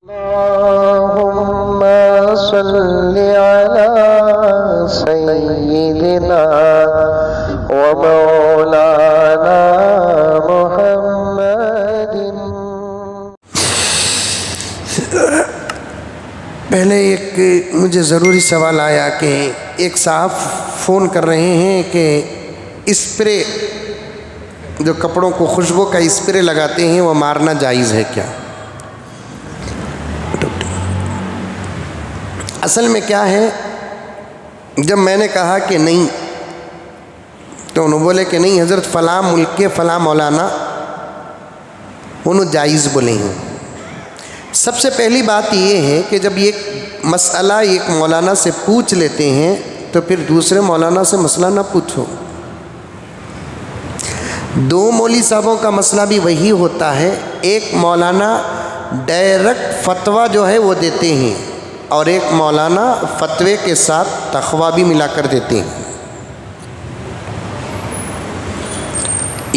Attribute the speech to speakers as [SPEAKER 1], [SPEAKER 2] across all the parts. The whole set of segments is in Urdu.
[SPEAKER 1] اللهم صل على سيدنا ومولانا محمد۔
[SPEAKER 2] پہلے ایک مجھے ضروری سوال آیا کہ ایک صاحب فون کر رہے ہیں کہ اسپرے جو کپڑوں کو خوشبو کا اسپرے لگاتے ہیں وہ مارنا جائز ہے کیا؟ اصل میں کیا ہے، جب میں نے کہا کہ نہیں تو انہوں بولے کہ نہیں حضرت فلاں ملک کے فلاں مولانا انہوں جائز بولے ہیں۔ سب سے پہلی بات یہ ہے کہ جب یہ مسئلہ ایک مولانا سے پوچھ لیتے ہیں تو پھر دوسرے مولانا سے مسئلہ نہ پوچھو۔ دو مولوی صاحبوں کا مسئلہ بھی وہی ہوتا ہے، ایک مولانا ڈائریکٹ فتویٰ جو ہے وہ دیتے ہیں اور ایک مولانا فتوے کے ساتھ تقویٰ بھی ملا کر دیتے ہیں۔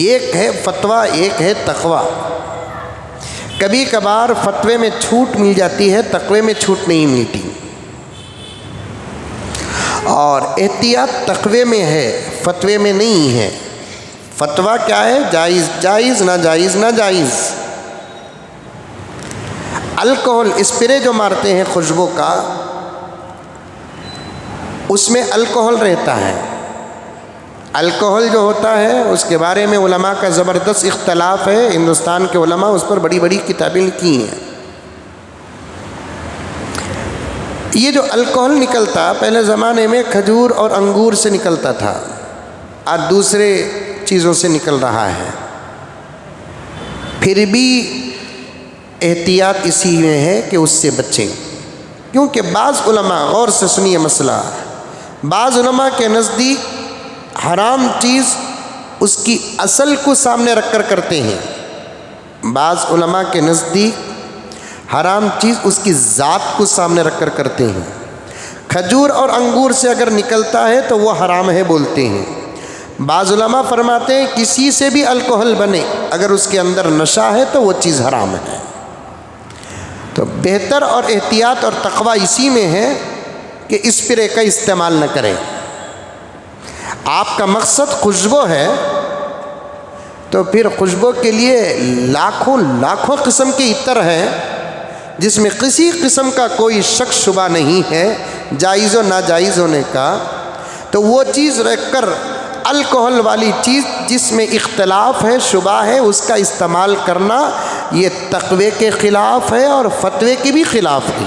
[SPEAKER 2] ایک ہے فتویٰ، ایک ہے تقویٰ۔ کبھی کبھار فتوے میں چھوٹ مل جاتی ہے، تقوی میں چھوٹ نہیں ملتی، اور احتیاط تقوی میں ہے، فتوے میں نہیں ہے۔ فتویٰ کیا ہے؟ جائز جائز، ناجائز ناجائز۔ الکحل اسپرے جو مارتے ہیں خوشبو کا، اس میں الکحل رہتا ہے۔ الکحل جو ہوتا ہے اس کے بارے میں علماء کا زبردست اختلاف ہے، ہندوستان کے علماء اس پر بڑی بڑی کتابیں لکھی ہیں۔ یہ جو الکحل نکلتا پہلے زمانے میں کھجور اور انگور سے نکلتا تھا، آج دوسرے چیزوں سے نکل رہا ہے۔ پھر بھی احتیاط اسی میں ہے کہ اس سے بچیں، کیونکہ بعض علماء، غور سے سنیے مسئلہ، بعض علماء کے نزدیک حرام چیز اس کی اصل کو سامنے رکھ کر کرتے ہیں، بعض علماء کے نزدیک حرام چیز اس کی ذات کو سامنے رکھ کر کرتے ہیں۔ کھجور اور انگور سے اگر نکلتا ہے تو وہ حرام ہے بولتے ہیں۔ بعض علماء فرماتے ہیں کسی سے بھی الکحل بنے، اگر اس کے اندر نشہ ہے تو وہ چیز حرام ہے۔ تو بہتر اور احتیاط اور تقویٰ اسی میں ہے کہ اسپرے کا استعمال نہ کریں۔ آپ کا مقصد خوشبو ہے تو پھر خوشبو کے لیے لاکھوں لاکھوں قسم کے عطر ہیں جس میں کسی قسم کا کوئی شک شبہ نہیں ہے جائز و ناجائز ہونے کا، تو وہ چیز رکھ کر الکحل والی چیز جس میں اختلاف ہے، شبہ ہے، اس کا استعمال کرنا یہ تقوی کے خلاف ہے اور فتوے کے بھی خلاف ہے۔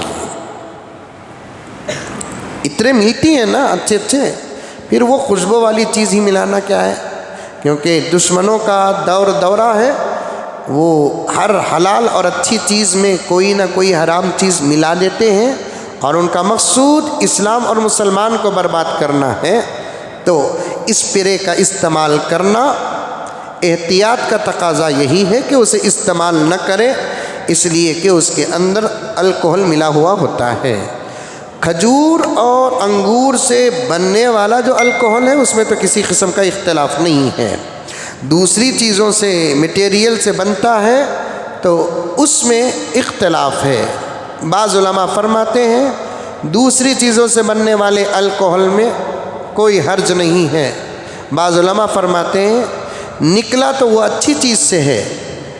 [SPEAKER 2] اتنے ملتی ہیں نا اچھے اچھے، پھر وہ خوشبو والی چیز ہی ملانا کیا ہے؟ کیونکہ دشمنوں کا دورہ ہے، وہ ہر حلال اور اچھی چیز میں کوئی نہ کوئی حرام چیز ملا دیتے ہیں، اور ان کا مقصود اسلام اور مسلمان کو برباد کرنا ہے۔ تو اسپرے کا استعمال کرنا احتیاط کا تقاضا یہی ہے کہ اسے استعمال نہ کرے، اس لیے کہ اس کے اندر الکحل ملا ہوا ہوتا ہے۔ کھجور اور انگور سے بننے والا جو الکحل ہے اس میں تو کسی قسم کا اختلاف نہیں ہے، دوسری چیزوں سے مٹیریل سے بنتا ہے تو اس میں اختلاف ہے۔ بعض علماء فرماتے ہیں دوسری چیزوں سے بننے والے الکحل میں کوئی حرج نہیں ہے، بعض علماء فرماتے ہیں نکلا تو وہ اچھی چیز سے ہے،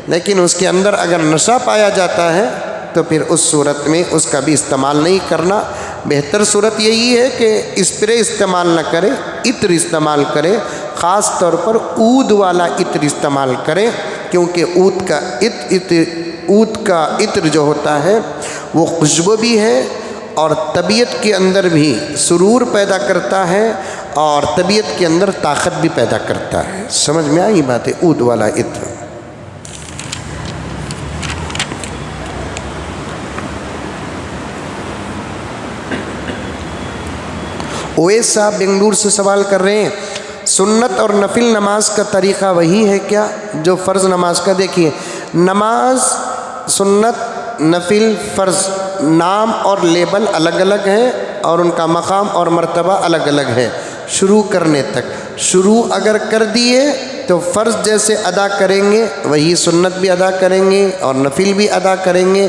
[SPEAKER 2] لیکن اس کے اندر اگر نشہ پایا جاتا ہے تو پھر اس صورت میں اس کا بھی استعمال نہیں کرنا۔ بہتر صورت یہی ہے کہ اسپرے استعمال نہ کرے، عطر استعمال کرے، خاص طور پر عود والا عطر استعمال کرے، کیونکہ عود کا عطر جو ہوتا ہے وہ خوشبو بھی ہے اور طبیعت کے اندر بھی سرور پیدا کرتا ہے اور طبیعت کے اندر طاقت بھی پیدا کرتا ہے۔ سمجھ میں آئی بات ہے؟ عود والا عطر۔ اویس صاحب بنگلور سے سوال کر رہے ہیں سنت اور نفل نماز کا طریقہ وہی ہے کیا جو فرض نماز کا؟ دیکھیے، نماز سنت، نفل، فرض، نام اور لیبل الگ الگ ہے اور ان کا مقام اور مرتبہ الگ الگ ہے۔ شروع کرنے تک شروع اگر کر دیے تو فرض جیسے ادا کریں گے وہی سنت بھی ادا کریں گے اور نفل بھی ادا کریں گے۔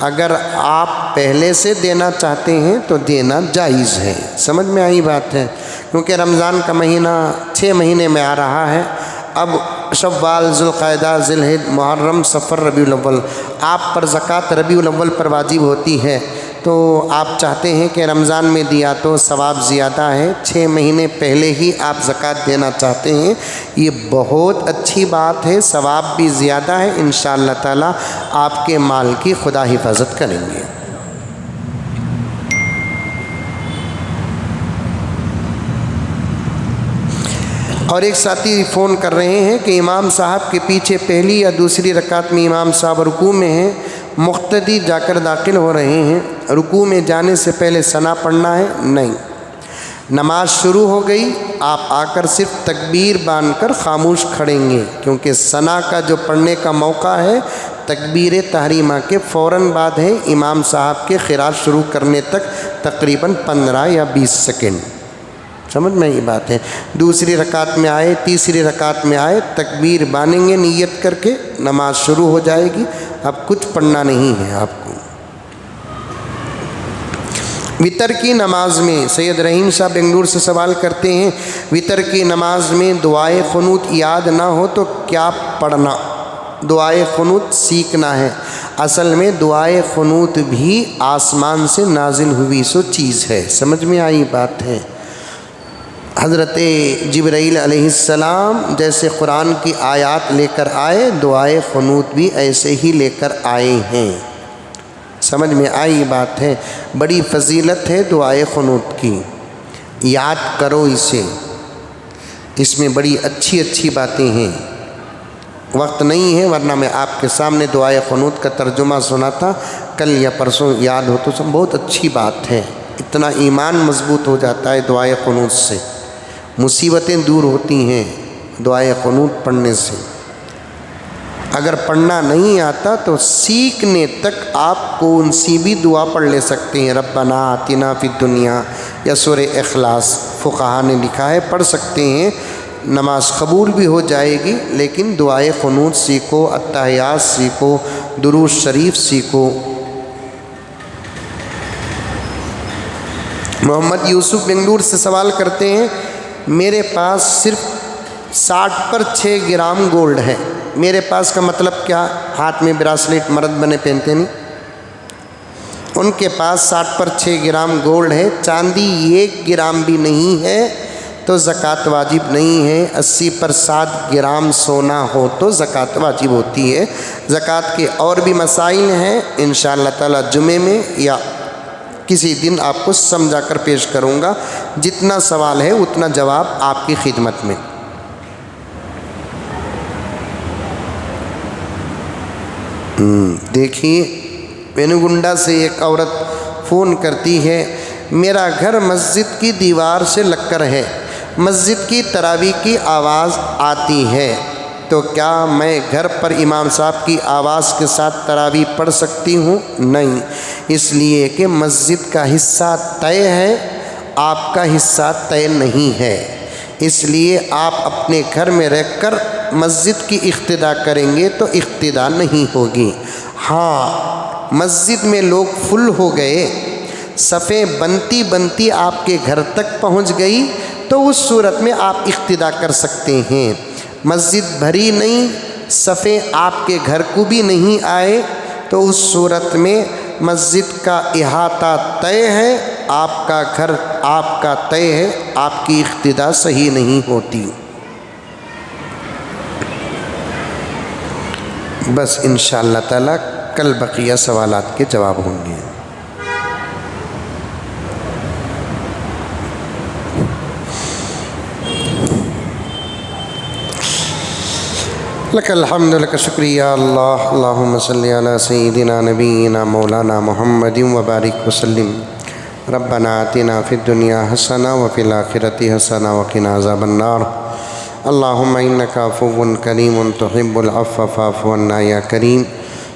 [SPEAKER 2] اگر آپ پہلے سے دینا چاہتے ہیں تو دینا جائز ہے۔ سمجھ میں آئی بات ہے؟ کیونکہ رمضان کا مہینہ 6 مہینے میں آ رہا ہے۔ اب شوال، ذوالقعدہ، ذی الحجہ، محرم، صفر، ربیع الاول، آپ پر زکوٰۃ ربیع الاول پر واجب ہوتی ہے، تو آپ چاہتے ہیں کہ رمضان میں دیا تو ثواب زیادہ ہے، 6 مہینے پہلے ہی آپ زکوٰۃ دینا چاہتے ہیں، یہ بہت اچھی بات ہے، ثواب بھی زیادہ ہے، انشاءاللہ تعالی آپ کے مال کی خدا حفاظت کریں گے۔ اور ایک ساتھی فون کر رہے ہیں کہ امام صاحب کے پیچھے پہلی یا دوسری رکعت میں امام صاحب رکوع میں ہیں، مقتدی جا کر داخل ہو رہے ہیں، رکوع میں جانے سے پہلے ثنا پڑھنا ہے؟ نہیں، نماز شروع ہو گئی، آپ آ کر صرف تکبیر باندھ کر خاموش کھڑیں گے، کیونکہ ثنا کا جو پڑھنے کا موقع ہے تکبیر تحریمہ کے فوراً بعد ہے، امام صاحب کے قراءت شروع کرنے تک تقریباً 15 یا 20 سیکنڈ۔ سمجھ میں یہ بات ہے؟ دوسری رکعت میں آئے، تیسری رکعت میں آئے، تکبیر باندھیں گے نیت کر کے، نماز شروع ہو جائے گی، اب کچھ پڑھنا نہیں ہے آپ کو۔ وتر کی نماز میں سید رحیم صاحب بنگلور سے سوال کرتے ہیں، وتر کی نماز میں دعائے قنوت یاد نہ ہو تو کیا پڑھنا؟ دعائے قنوت سیکھنا ہے، اصل میں دعائے قنوت بھی آسمان سے نازل ہوئی سو چیز ہے، سمجھ میں آئی بات ہے؟ حضرت جبرائیل علیہ السلام جیسے قرآن کی آیات لے کر آئے، دعائے قنوت بھی ایسے ہی لے کر آئے ہیں، سمجھ میں آئی بات ہے؟ بڑی فضیلت ہے دعائے قنوت کی، یاد کرو اسے، اس میں بڑی اچھی اچھی باتیں ہیں۔ وقت نہیں ہے ورنہ میں آپ کے سامنے دعائے قنوت کا ترجمہ سناتا، کل یا پرسوں یاد ہو تو سب، بہت اچھی بات ہے، اتنا ایمان مضبوط ہو جاتا ہے دعائے قنوت سے، مصیبتیں دور ہوتی ہیں دعائے قنوت پڑھنے سے۔ اگر پڑھنا نہیں آتا تو سیکھنے تک آپ کون سی بھی دعا پڑھ لے سکتے ہیں، ربنا آتنا فی الدنیا یا سورہ اخلاص، فقہا نے لکھا ہے پڑھ سکتے ہیں، نماز قبول بھی ہو جائے گی، لیکن دعائے قنوت سیکھو، التحیات سیکھو، درود شریف سیکھو۔ محمد یوسف بنگلور سے سوال کرتے ہیں، میرے پاس صرف 60 پر 6 گرام گولڈ ہے، میرے پاس کا مطلب کیا؟ ہاتھ میں براسلیٹ مرد بنے پہنتے نہیں، ان کے پاس 60 پر 6 گرام گولڈ ہے، چاندی 1 گرام بھی نہیں ہے تو زکوٰۃ واجب نہیں ہے، 80 پر 7 گرام سونا ہو تو زکوٰۃ واجب ہوتی ہے۔ زکوٰۃ کے اور بھی مسائل ہیں، انشاءاللہ تعالی جمعے میں یا کسی دن آپ کو سمجھا کر پیش کروں گا، جتنا سوال ہے اتنا جواب آپ کی خدمت میں۔ دیکھیے وینوگنڈا سے ایک عورت فون کرتی ہے، میرا گھر مسجد کی دیوار سے لگ کر ہے، مسجد کی تراویح کی آواز آتی ہے، تو کیا میں گھر پر امام صاحب کی آواز کے ساتھ تراویح پڑھ سکتی ہوں؟ نہیں، اس لیے کہ مسجد کا حصہ طے ہے، آپ کا حصہ طے نہیں ہے، اس لیے آپ اپنے گھر میں رہ کر مسجد کی اقتداء کریں گے تو اقتداء نہیں ہوگی۔ ہاں، مسجد میں لوگ فل ہو گئے، صفیں بنتی بنتی آپ کے گھر تک پہنچ گئی تو اس صورت میں آپ اقتداء کر سکتے ہیں۔ مسجد بھری نہیں، صفیں آپ کے گھر کو بھی نہیں آئے تو اس صورت میں مسجد کا احاطہ طے ہے، آپ کا گھر آپ کا طے ہے، آپ کی اقتداء صحیح نہیں ہوتی۔ بس انشاءاللہ تعالی کل بقیہ سوالات کے جواب ہوں گے۔ لک الحمد لک شکریہ اللہ، اللہم صلی علی سیدنا نبینا مولانا محمد وبارک وسلم۔ ربنا آتنا فی الدنیا حسنہ وفی الآخرۃ حسنہ وقنا عذاب النار۔ اللہم انک عفو کریم تحب العفو فاعف عنا یا کریم۔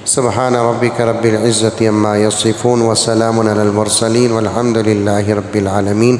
[SPEAKER 2] سبحان ربک رب العزۃ عما یصفون وسلام علی المرسلین والحمد للہ رب العالمین۔